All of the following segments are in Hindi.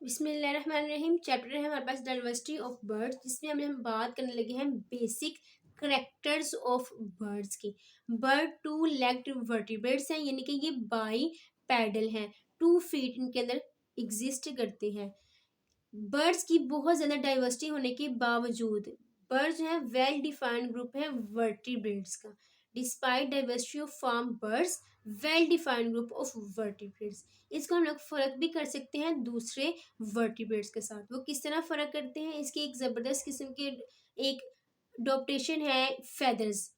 बिस्मिल्लाहिर्रहमानिर्रहीम। चैप्टर है हमारे पास डाइवर्सिटी ऑफ बर्ड्स, जिसमें हम बात करने लगे हैं बेसिक करेक्टर्स ऑफ बर्ड्स की। बर्ड टू लेग्ड वर्टिब्रेट्स हैं, यानी कि ये बाई पैडल हैं, 2 फीट इनके अंदर एग्जिस्ट करते हैं। बर्ड्स की बहुत ज़्यादा डाइवर्सिटी होने के बावजूद बर्ड्स जो है वेल डिफाइंड ग्रुप है वर्टिब्रेट्स का। Despite diversity of form birds, well defined group of vertebrates. इसको हम लोग फ़र्क भी कर सकते हैं दूसरे वर्टिब्रेट्स के साथ। वो किस तरह फ़र्क करते हैं, इसकी एक ज़बरदस्त किस्म के एक डॉप्टेशन है फेदर्स।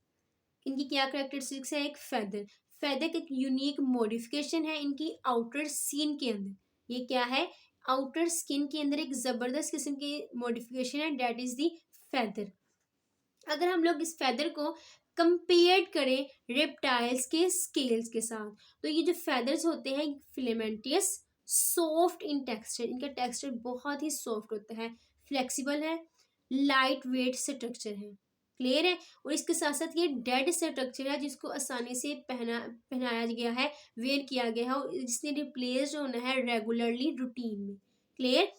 इनकी क्या करेक्टरिस्टिक्स है? एक फेदर, फेदर का एक यूनिक मॉडिफिकेशन है इनकी आउटर स्किन के अंदर। ये क्या है? आउटर स्किन के अंदर एक जबरदस्त किस्म की मॉडिफिकेशन है, डेट इज दी फेदर। अगर हम लोग इस फेदर को कंपेयर करें रेप्टाइल्स के स्केल्स के साथ, तो ये जो फेदर्स होते हैं फिलेमेंटियस, सॉफ्ट इन टेक्सचर, इनका टेक्सचर बहुत ही सॉफ्ट होता है, फ्लेक्सिबल है, लाइट वेट स्ट्रक्चर है। क्लियर है? और इसके साथ साथ ये डेड स्ट्रक्चर है, जिसको आसानी से पहनाया गया है, वेयर किया गया है, और जिसने रिप्लेस होना है रेगुलरली रूटीन में। क्लियर?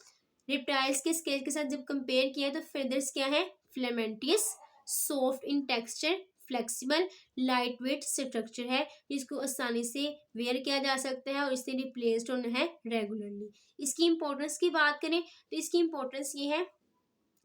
रिप्टाइल्स के स्केल के साथ जब कंपेयर किया तो फेदर्स क्या है? Filamentous, soft in texture, flexible, light weight structure है, जिसको आसानी से वेयर किया जा सकता है और इससे रिप्लेस्ड होना है रेगुलरली। इसकी इंपॉर्टेंस की बात करें तो इसकी इंपॉर्टेंस ये है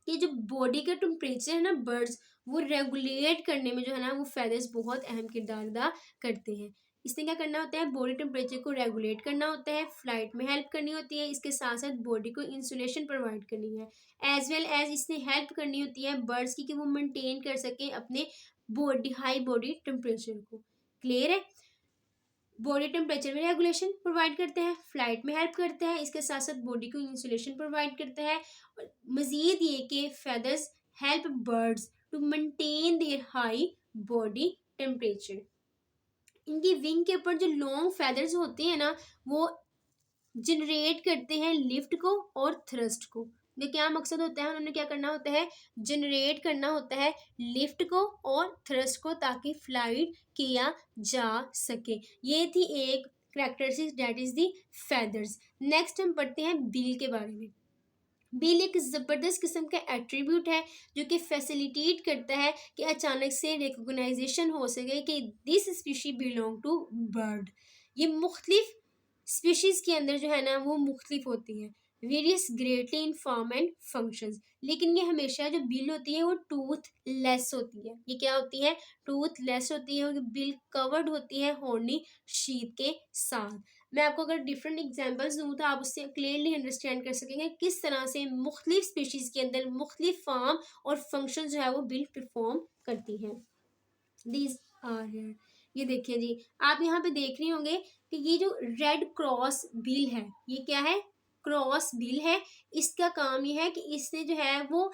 कि जो बॉडी का टेम्परेचर है ना बर्ड्स, वो रेगुलेट करने में जो है ना वो फेदर्स बहुत अहम किरदार अदा करते हैं। इसने क्या करना होता है? बॉडी टेम्परेचर को रेगुलेट करना होता है, फ्लाइट में हेल्प करनी होती है, इसके साथ साथ बॉडी को इंसुलेशन प्रोवाइड करनी है, एज वेल एज इसने हेल्प करनी होती है बर्ड्स की कि वो मेंटेन कर सके अपने बॉडी हाई बॉडी टेम्परेचर को। क्लियर है? बॉडी टेम्परेचर में रेगुलेशन प्रोवाइड करते हैं, फ्लाइट में हेल्प करते हैं, इसके साथ साथ बॉडी को इंसुलेशन प्रोवाइड करता है। और मजीद ये कि feathers help birds to maintain their high body temperature. इनकी विंग के ऊपर जो लॉन्ग फेदर्स होते हैं ना, वो जनरेट करते हैं लिफ्ट को और थ्रस्ट को। ये क्या मकसद होता है? उन्होंने क्या करना होता है? जनरेट करना होता है लिफ्ट को और थ्रस्ट को, ताकि फ्लाइट किया जा सके। ये थी एक characteristics, that is the feathers. Next हम पढ़ते हैं बिल के बारे में। बिल एक ज़बरदस्त किस्म का एट्रीब्यूट है जो कि फैसिलिटेट करता है कि अचानक से रिकॉग्नाइजेशन हो सके कि this species belong to bird. ये मुख्तलिफ स्पीशीज़ के अंदर जो है ना वो मुख्तलिफ होती हैं, various greatly in form and functions, लेकिन ये हमेशा जो बिल होती है वो टूथ लेस होती है। ये क्या होती है? टूथ लेस होती है, और बिल कवर्ड होती है हॉर्नी शीथ के साथ। मैं आपको अगर डिफरेंट एग्जांपल्स दूँ तो आप उससे क्लियरली अंडरस्टैंड कर सकेंगे किस तरह से मुख्तलिफ स्पीशीज़ के अंदर मुख्तलिफ फॉर्म और फंक्शन जो है वो बिल परफॉर्म करती हैं। These are here. ये देखिए जी, आप यहाँ पे देख रहे होंगे कि ये जो रेड क्रॉस बिल है, ये क्या है? क्रॉस बिल है। इसका काम ये है कि इसने जो है वो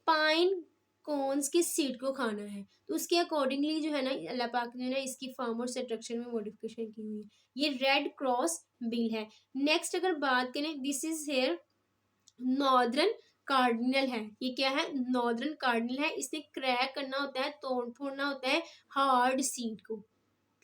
पाइन कॉन्स के सीड को खाना है, तो उसके अकॉर्डिंगली जो है ना अल्लाह पाक ने ना इसकी फॉर्म और स्ट्रक्चर में मॉडिफिकेशन की हुई है। ये रेड क्रॉस बिल है। नेक्स्ट अगर बात करें, this is here northern cardinal है। ये क्या है? नॉर्दर्न कार्डिनल है। इसने क्रैक करना होता है, तोड़ फोड़ना होता है हार्ड सीड को।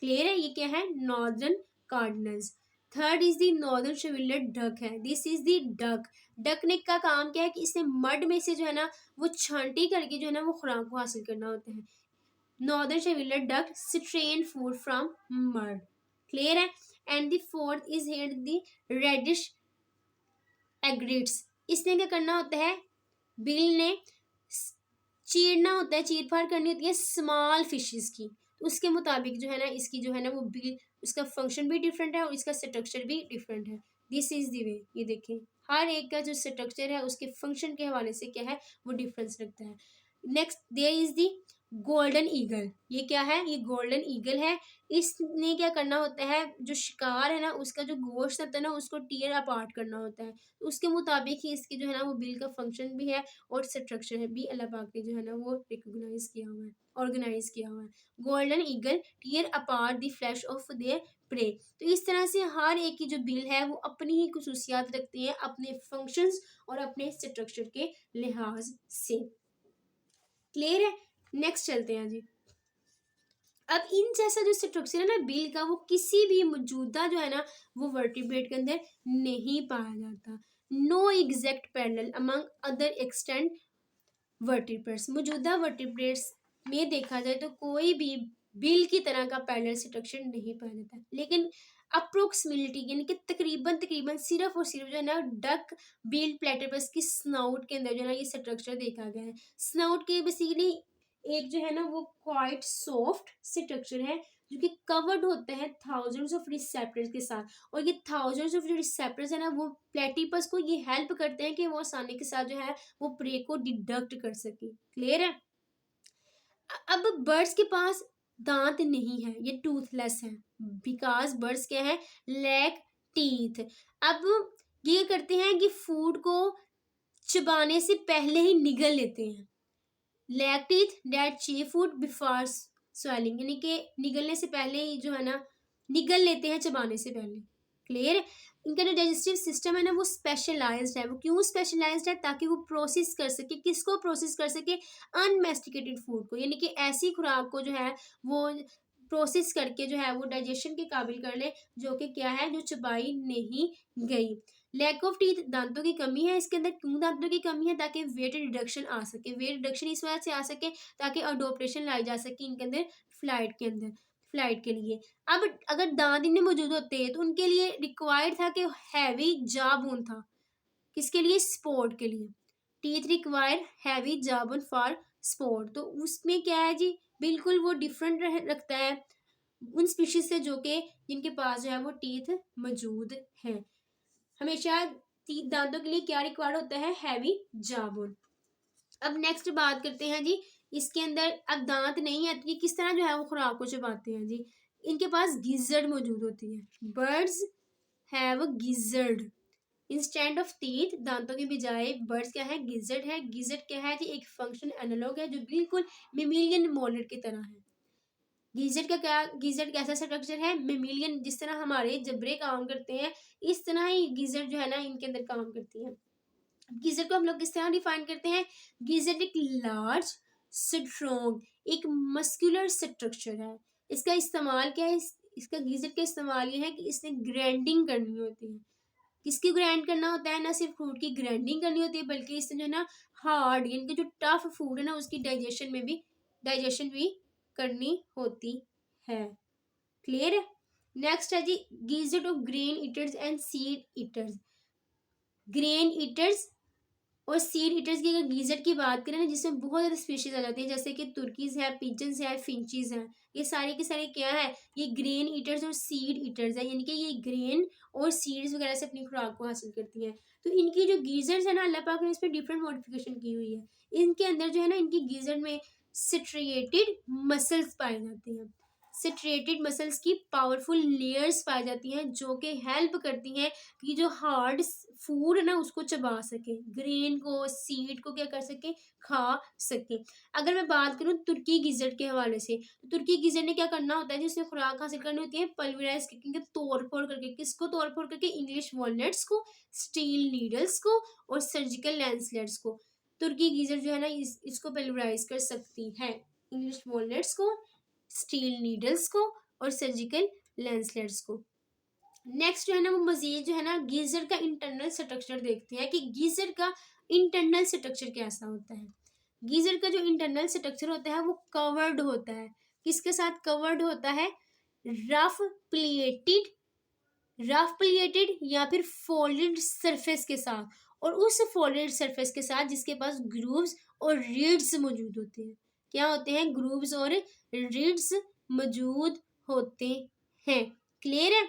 क्लियर है? ये क्या है? Northern cardinals. Third is the northern shoveler duck है। This is the duck. Duck ने का काम क्या है कि इसने मड में से जो है ना वो छांटी करके जो है ना वो खुराक को हासिल करना होता है। Northern shoveler duck strain food from mud. Clear है? And the fourth is here the reddish egrets. इसने क्या करना होता है? बिल ने चीरना होता है, चीर फाड़ करनी होती है स्मॉल फिशेस की, तो उसके मुताबिक जो है ना इसकी जो है ना वो बिल, उसका फंक्शन भी डिफरेंट है और इसका स्ट्रक्चर भी डिफरेंट है। This is the way. ये देखें, हर एक का जो स्ट्रक्चर है उसके फंक्शन के हवाले से क्या है वो डिफरेंस रखता है। Next there is the golden eagle. ये क्या है? ये गोल्डन ईगल है। इसने क्या करना होता है? जो शिकार है ना उसका जो गोश्त होता है ना उसको टीयर अपार्ट करना होता है, तो उसके मुताबिक ही इसकी जो है ना वो बिल का फंक्शन भी है और स्ट्रक्चर है भी अल्लाह पाक ने जो है ना वो रिकॉग्नाइज किया हुआ है, ऑर्गेनाइज किया हुआ है। Golden eagle tear apart the flesh of their prey. तो इस तरह से हर एक की जो बिल है वो अपनी ही खसूसियात रखती है अपने फंक्शंस और अपने स्ट्रक्चर के लिहाज से। क्लियर है? नेक्स्ट चलते हैं जी। अब इन जैसा जो स्ट्रक्चर है ना बिल का, वो किसी भी मौजूदा जो है ना वो वर्टिब्रेट के अंदर नहीं पाया जाता। No exact parallel among other extent vertebrates. मौजूदा वर्टिब्रेट्स में देखा जाए तो कोई भी बिल की तरह का पैरेलल स्ट्रक्चर नहीं पाया जाता, लेकिन अप्रोक्सीमेटली यानी कि तकरीबन तकरीबन सिर्फ और सिर्फ जो है ना डक बिल प्लेटिपस की स्नाउट के अंदर जो है ना ये स्ट्रक्चर देखा गया है। स्नाउट के बेसिकली एक जो है ना वो क्वाइट सॉफ्ट स्ट्रक्चर है जो कि कवर्ड होते हैं थाउजेंड्स ऑफ रिसेप्टर्स के साथ, और ये थाउजेंड्स ऑफ जो रिसेप्टर्स है ना वो प्लेटिपस को ये हेल्प करते हैं कि वो आसानी के साथ जो है वो प्रे को डिडक्ट कर सके। क्लियर है। अब बर्ड्स के पास दांत नहीं है, ये टूथलेस है, बिकॉज बर्ड्स क्या है, लैक टीथ। अब ये करते हैं कि फूड को चबाने से पहले ही निगल लेते हैं। लैक टीथ डेट ची फूड बिफोर स्वेलिंग, यानी कि निगलने से पहले ही जो है ना निगल लेते हैं चबाने से पहले। क्लियर। इनका जो डाइजेस्टिव सिस्टम है ना वो स्पेशलाइज्ड है। वो क्यों स्पेशलाइज्ड है? ताकि वो प्रोसेस कर सके, किसको प्रोसेस कर सके, अनमेस्टिकेटेड फूड को, यानी कि ऐसी खुराक को जो है वो प्रोसेस करके जो है वो डाइजेशन के काबिल कर ले जो कि क्या है, जो चबाई नहीं गई। लैक ऑफ टीथ, दांतों की कमी है इसके अंदर। क्यों दांतों की कमी है? ताकि वेट रिडक्शन आ सके। वेट रिडक्शन इस वजह से आ सके ताकि अडोप्टेशन लाई जा सके इनके अंदर फ्लाइट के अंदर, फ्लाइट के लिए। अब अगर दांत इनमें मौजूद होते तो उनके लिए रिक्वायर्ड था कि हैवी जॉ बोन था। किसके लिए? स्पोर्ट के लिए। Teeth require heavy jaw bone for sport. तो उसमें क्या है जी, बिल्कुल वो डिफरेंट रखता है उन स्पीशीज से जो कि जिनके पास जो है वो टीथ मौजूद है। हमेशा दांतों के लिए क्या रिक्वायर्ड होता है? Heavy jaw bone. अब नेक्स्ट बात करते हैं जी, इसके अंदर अब दांत नहीं है तो ये किस तरह जो है वो खुराक को चबाते हैं जी। इनके पास गिजर्ड मौजूद होती है। Birds have gizzard instead of teeth. दांतों के बजाय बर्ड्स क्या है? गिजर्ड है। गिजर्ड क्या है जी? एक फंक्शन एनालॉग है जो बिल्कुल मेमिलियन मोलर की तरह है। गिजर्ड का क्या, गिजर्ड कैसा स्ट्रक्चर है? मेमिलियन, जिस तरह हमारे जबड़े काम करते हैं इस तरह ही गिजर्ड जो है ना इनके अंदर काम करती है। गीजर को हम लोग किस तरह डिफाइन करते हैं? गीजर एक लार्ज स्ट्रॉन्ग एक मस्कुलर स्ट्रक्चर है। इसका इस्तेमाल क्या है? इसका गीजर का इस्तेमाल ये है कि इसने ग्राइंडिंग करनी होती है। किसकी ग्राइंड करना होता है? ना सिर्फ फूड की ग्राइंडिंग करनी होती है बल्कि इससे जो है ना हार्ड यानी कि जो टफ फूड है ना उसकी डाइजेशन भी करनी होती है। क्लियर है। नेक्स्ट है जी, geyser of grain eaters and seed eaters. Grain eaters और सीड ईटर्स की अगर गीजर की बात करें ना, जिसमें बहुत ज़्यादा स्पीशीज आ जाती है, जैसे कि तुर्कीज है, पिजन्स है, फिंचीज हैं, ये सारे के सारे क्या है? ये ग्रेन ईटर्स और सीड ईटर्स है, यानी कि ये ग्रेन और सीड्स वगैरह से अपनी खुराक को हासिल करती हैं। तो इनकी जो गीजर्स है ना, अल्लाह पाक ने इस पर डिफरेंट मॉडिफिकेशन की हुई है। इनके अंदर जो है ना इनकी गीजर में स्ट्रिएटेड मसल्स पाए जाते हैं। स्ट्रिएटेड मसल्स की पावरफुल लेयर्स पाई जाती हैं जो कि हेल्प करती हैं कि जो हार्ड फूड है ना उसको चबा सके, ग्रेन को, सीड को क्या कर सके, खा सके। अगर मैं बात करूं तुर्की गिजर्ड के हवाले से, तो तुर्की गिजर्ड ने क्या करना होता है, जिसने खुराक हासिल करनी होती है पल्वराइज करके, तोड़ फोड़ करके। किसको तोड़ फोड़ करके? इंग्लिश वॉलनट्स को, स्टील नीडल्स को और सर्जिकल लैंसलेट्स को। तुर्की गिजर्ड जो है ना इसको पल्वराइज कर सकती है, इंग्लिश वॉलनट्स को, स्टील नीडल्स को और सर्जिकल लेंसलेट्स को। नेक्स्ट जो है ना वो मजीद जो है ना गीजर का इंटरनल स्ट्रक्चर देखते हैं कि गीजर का इंटरनल स्ट्रक्चर कैसा होता है। गीजर का जो इंटरनल स्ट्रक्चर होता है वो कवर्ड होता है। किसके साथ कवर्ड होता है? रफ प्लेटेड, रफ प्लेटेड या फिर फोल्डेड सरफेस के साथ, और उस फोल्डेड सरफेस के साथ जिसके पास ग्रूव्स और रीड्स मौजूद होते हैं। क्या होते हैं? ग्रूव्स और रीड्स मौजूद होते हैं। क्लियर है।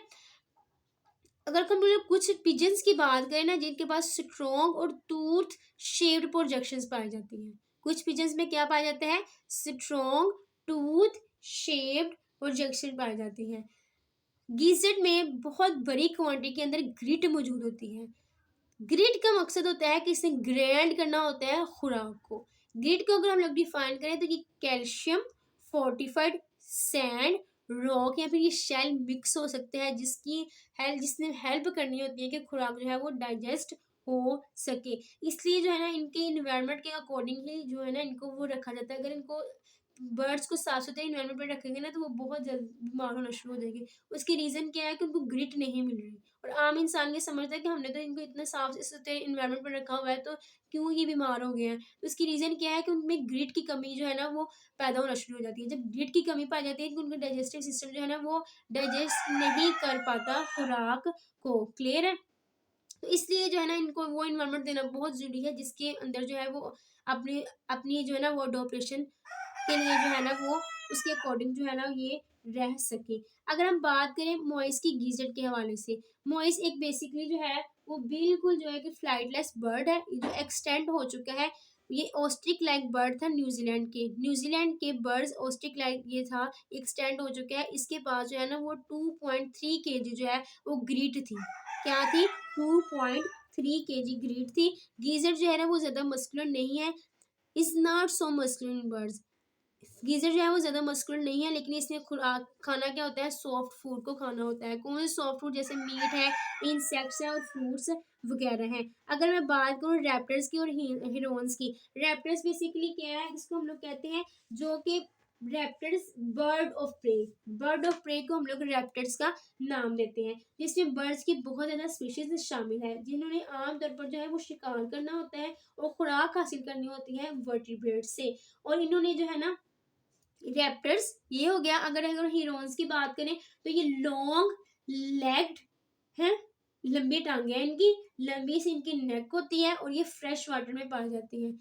अगर हम लोग कुछ पिजन्स की बात करें ना जिनके पास स्ट्रॉन्ग और टूथ शेप्ड प्रोजेक्शंस पाई जाती हैं। कुछ पिजन्स में क्या पाया जाता है? स्ट्रॉन्ग टूथ शेप्ड प्रोजेक्शन पाई जाती है। गीजट में बहुत बड़ी क्वांटिटी के अंदर ग्रिट मौजूद होती है। ग्रिट का मकसद होता है कि इसे ग्राइंड करना होता है खुराक को। ग्रिट को अगर हम लोग डिफाइन करें तो ये कैल्शियम फोर्टिफाइड सैंड रॉक या फिर ये शेल मिक्स हो सकते हैं जिसने हेल्प करनी होती है कि खुराक जो है वो डाइजेस्ट हो सके। इसलिए जो है ना इनके इन्वायरमेंट के अकॉर्डिंग ही जो है ना इनको वो रखा जाता है। अगर इनको बर्ड्स को साफ सुथरे इन्वायरमेंट में रखेंगे ना तो वो बहुत जल्द बीमार होना शुरू हो जाएंगे। उसकी रीज़न क्या है कि उनको ग्रिट नहीं मिल रही, और आम इंसान ये समझता है कि हमने तो इनको इतना साफ सुथरे इन्वायरमेंट में रखा हुआ है तो क्यों ये बीमार हो गए हैं। तो उसकी रीज़न क्या है कि उनमें ग्रिट की कमी जो है ना वो पैदा होना शुरू हो जाती है। जब ग्रिट की कमी पाई जाती है तो उनका डाइजेस्टिव सिस्टम जो है ना वो डाइजेस्ट नहीं कर पाता खुराक को। क्लियर है? तो इसलिए जो है ना इनको वो एनवायरनमेंट देना बहुत ज़रूरी है जिसके अंदर जो है वो अपनी अपनी जो है ना वो अडॉप्टेशन के लिए जो है ना वो उसके अकॉर्डिंग जो है ना ये रह सके। अगर हम बात करें मॉइस की गीज़र्ड के हवाले से, मॉइस एक बेसिकली जो है वो बिल्कुल जो है कि फ्लाइटलेस बर्ड है जो एक्सटेंड हो चुका है। ये ऑस्ट्रिक लाइक बर्ड था न्यूजीलैंड के बर्ड्स ऑस्ट्रिक लाइक ये था, एक्सटेंड हो चुका है। इसके पास जो है ना वो 2.3 केजी जो है वो ग्रीट थी। क्या थी? 2.3 केजी ग्रीट थी। गीज़र जो है ना वो ज़्यादा मस्कुलर नहीं है, is not so muscular in birds. Geyser जो है वो ज़्यादा मस्कुलर नहीं है, लेकिन इसमें खुराक खाना क्या होता है, सॉफ्ट फूड को खाना होता है। कौन से सॉफ्ट फूड? जैसे मीट है, इंसेक्ट्स हैं और फ्रूट्स वगैरह हैं। अगर मैं बात करूँ रैप्टर्स की और हिरॉन्स की, रैप्टर्स बेसिकली क्या है, इसको हम लोग कहते हैं जो कि रैप्टर्स बर्ड ऑफ प्रे को हम लोग रैप्टर्स का नाम देते हैं, जिसमें बर्ड्स की बहुत ज़्यादा स्पीशीज शामिल है जिन्होंने आमतौर पर जो है वो शिकार करना होता है और खुराक हासिल करनी होती है वर्टिब्रेट्स से। और इन्होंने जो है ना रैप्टर्स ये हो गया। अगर हीरोन्स की बात करें तो ये लॉन्ग लेग्ड हैं, लंबी टांगे हैं इनकी, लंबी सी इनकी नेक होती है और ये फ्रेश वाटर में पाई जाती हैं।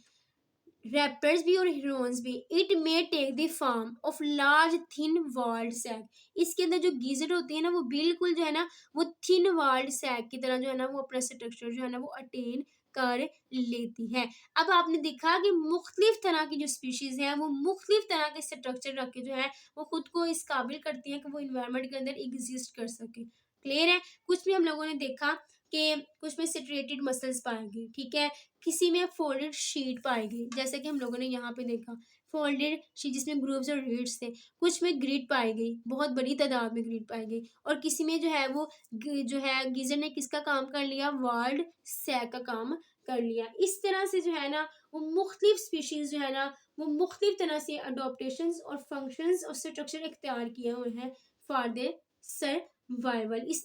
रैप्टर्स भी और हीरोन्स भी। It may take the form of large thin walled sac. इसके अंदर जो गीजर होती है ना वो बिल्कुल जो है ना वो थिन वॉल्ड सैक की तरह जो है ना वो अपना स्ट्रक्चर जो है ना वो अटेन कर लेती है। अब आपने देखा कि मुख्तलिफ तरह की जो स्पीशीज हैं वो मुख्तलिफ तरह के स्ट्रक्चर रख के जो है वो खुद को इस काबिल करती हैं कि वो इन्वायरमेंट के अंदर एग्जिस्ट कर सके। क्लियर है? कुछ भी हम लोगों ने देखा कि कुछ में सेटरेटेड मसल्स पाएंगे, ठीक है, किसी में फोल्डेड शीट पाई गई, जैसे कि हम लोगों ने यहाँ पे देखा फोल्डेड शीट जिसमें ग्रूव्स और रीड्स थे। कुछ में ग्रिड पाई गई, बहुत बड़ी तादाद में ग्रिड पाई गई, और किसी में जो है वो जो है गीजर ने किसका काम कर लिया, वर्ल्ड सैक का काम कर लिया। इस तरह से जो है ना वो मुख्तलिफ स्पीशीज जो है ना वो मुख्तलिफ तरह से अडोप्टेशंस और फंक्शंस और स्ट्रक्चर इख्तियार किए हुए हैं फॉर देयर सर्वाइवल। इस